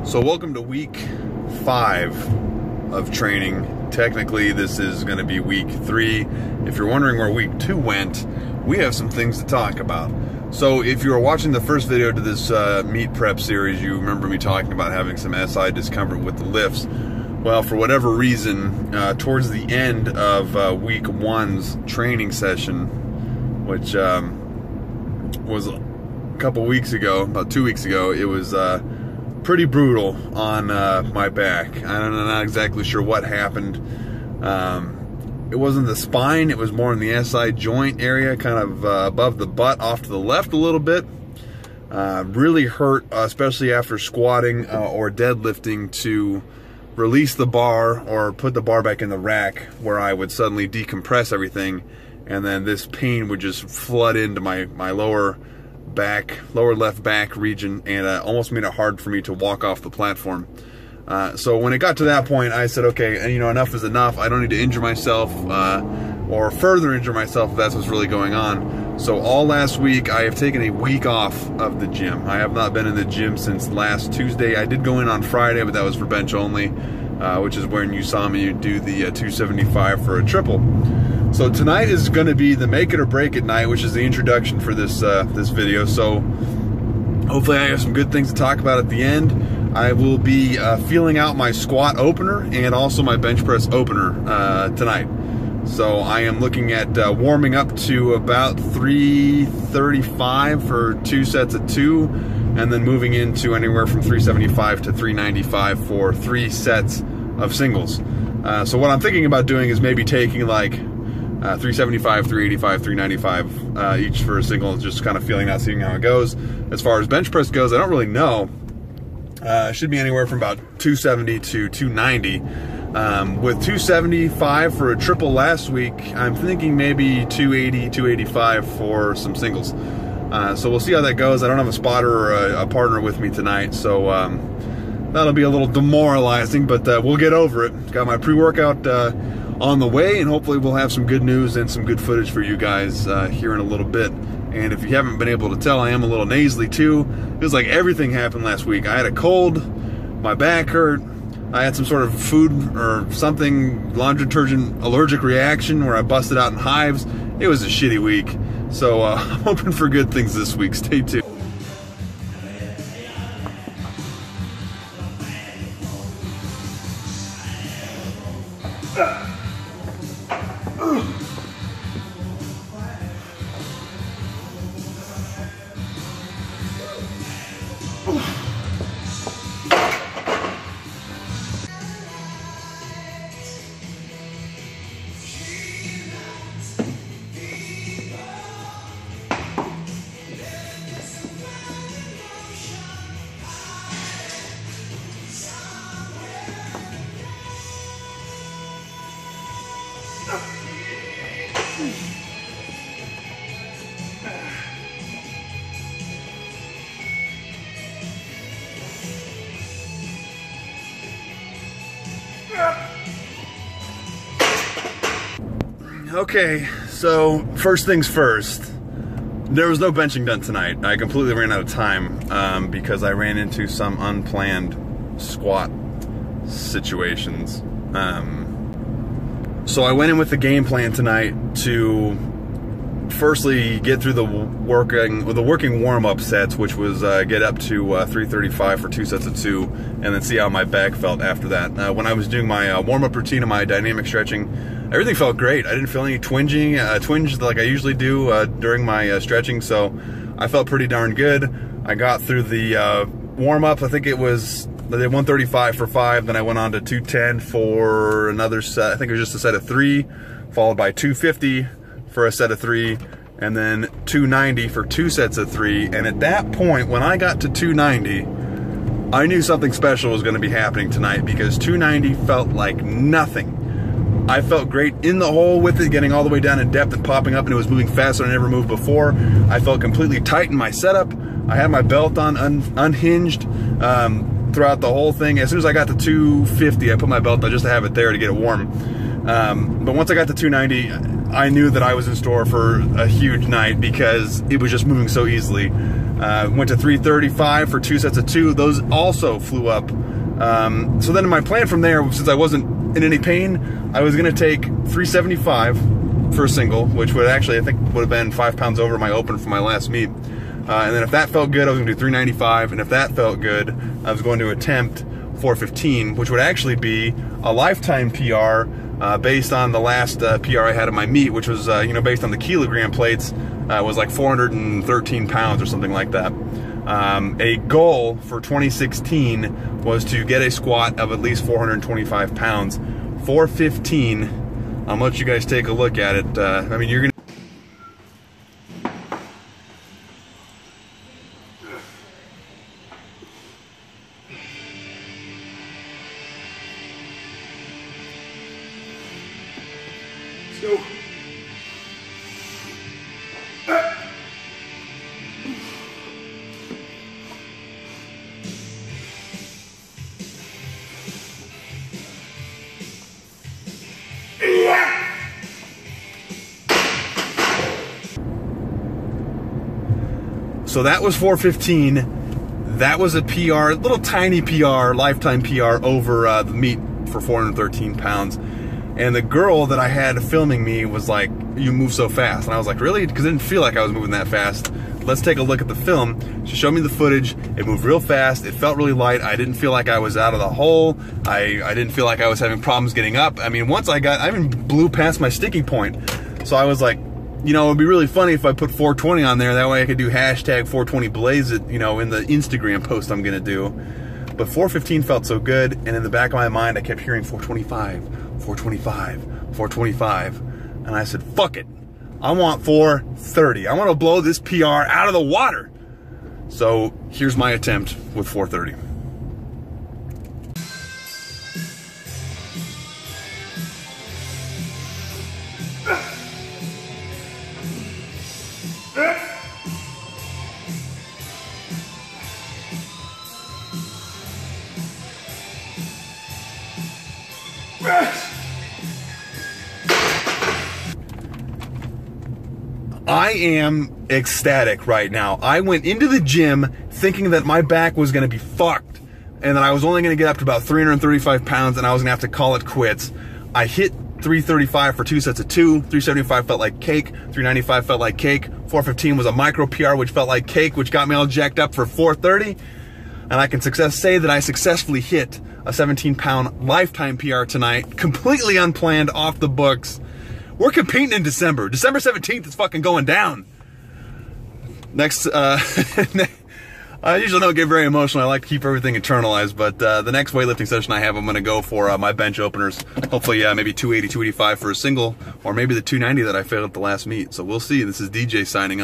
So welcome to week 5 of training. Technically this is going to be week 3. If you're wondering where week 2 went, we have some things to talk about. So if you were watching the first video to this meet prep series, you remember me talking about having some SI discomfort with the lifts. Well, for whatever reason, towards the end of week 1's training session, which was a couple weeks ago, about 2 weeks ago, it was pretty brutal on my back. I'm not exactly sure what happened. It wasn't the spine, it was more in the SI joint area, kind of above the butt, off to the left a little bit. Really hurt, especially after squatting or deadlifting, to release the bar or put the bar back in the rack, where I would suddenly decompress everything, and then this pain would just flood into my lower left back region, and almost made it hard for me to walk off the platform. So when it got to that point, I said, okay, you know, enough is enough. I don't need to injure myself or further injure myself if that's what's really going on. So all last week, I have taken a week off of the gym. I have not been in the gym since last Tuesday. I did go in on Friday, but that was for bench only, which is when you saw me do the 275 for a triple. So tonight is going to be the make it or break it night, which is the introduction for this this video. So hopefully I have some good things to talk about at the end. I will be feeling out my squat opener and also my bench press opener tonight. So I am looking at warming up to about 335 for 2 sets of 2, and then moving into anywhere from 375 to 395 for 3 sets of singles. So what I'm thinking about doing is maybe taking like 375, 385, 395 each for a single, just kind of feeling out, seeing how it goes. As far as bench press goes, I don't really know. It should be anywhere from about 270 to 290. With 275 for a triple last week, I'm thinking maybe 280, 285 for some singles. So we'll see how that goes. I don't have a spotter or a partner with me tonight, so that'll be a little demoralizing, but we'll get over it. Got my pre-workout on the way, and hopefully we'll have some good news and some good footage for you guys here in a little bit. And if you haven't been able to tell, I am a little nasally too. It was like everything happened last week. I had a cold, my back hurt, I had some sort of food or something, laundry detergent allergic reaction where I busted out in hives. It was a shitty week. So I'm hoping for good things this week. Stay tuned. Okay, so first things first, there was no benching done tonight. I completely ran out of time because I ran into some unplanned squat situations. So I went in with the game plan tonight to firstly get through the working warm-up sets, which was get up to 335 for 2 sets of 2, and then see how my back felt after that. When I was doing my warm-up routine and my dynamic stretching, everything felt great. I didn't feel any twinge like I usually do during my stretching, so I felt pretty darn good. I got through the warm-up. I think it was, I did 135 for 5, then I went on to 210 for another set. I think it was just a set of 3, followed by 250 for a set of 3, and then 290 for 2 sets of 3. And at that point, when I got to 290, I knew something special was going to be happening tonight, because 290 felt like nothing. I felt great in the hole with it, getting all the way down in depth and popping up, and it was moving faster than I ever moved before. I felt completely tight in my setup. I had my belt on unhinged throughout the whole thing. As soon as I got to 250, I put my belt on just to have it there to get it warm. But once I got to 290, I knew that I was in store for a huge night because it was just moving so easily. Went to 335 for 2 sets of 2. Those also flew up. So then my plan from there, since I wasn't in any pain, I was going to take 375 for a single, which would actually, I think, would have been 5 pounds over my open for my last meet. And then if that felt good, I was going to do 395. And if that felt good, I was going to attempt 415, which would actually be a lifetime PR based on the last PR I had in my meet, which was, you know, based on the kilogram plates, was like 413 pounds or something like that. A goal for 2016 was to get a squat of at least 425 pounds. 415, I'll let you guys take a look at it. I mean, you're going to... Let's go. So that was 415. That was a PR, little tiny PR, lifetime PR over the meet for 413 pounds. And the girl that I had filming me was like, "You move so fast." And I was like, "Really?" Because I didn't feel like I was moving that fast. Let's take a look at the film. She showed me the footage. It moved real fast. It felt really light. I didn't feel like I was out of the hole. I didn't feel like I was having problems getting up. I mean, once I even blew past my sticking point. So I was like, you know, it'd be really funny if I put 420 on there. That way I could do hashtag 420 blaze it, you know, in the Instagram post I'm gonna do. But 415 felt so good, and in the back of my mind, I kept hearing 425, 425, 425. And I said, fuck it. I want 430. I want to blow this PR out of the water. So here's my attempt with 430. I am ecstatic right now. I went into the gym thinking that my back was going to be fucked and that I was only going to get up to about 335 pounds and I was going to have to call it quits. I hit 335 for 2 sets of 2. 375 felt like cake. 395 felt like cake. 415 was a micro PR, which felt like cake, which got me all jacked up for 430. And I can say that I successfully hit a 17-pound lifetime PR tonight, completely unplanned, off the books. We're competing in December. December 17th is fucking going down. Next, I usually don't get very emotional. I like to keep everything internalized, but the next weightlifting session I have, I'm gonna go for my bench openers. Hopefully, maybe 280, 285 for a single, or maybe the 290 that I failed at the last meet. So we'll see. This is DJ signing off.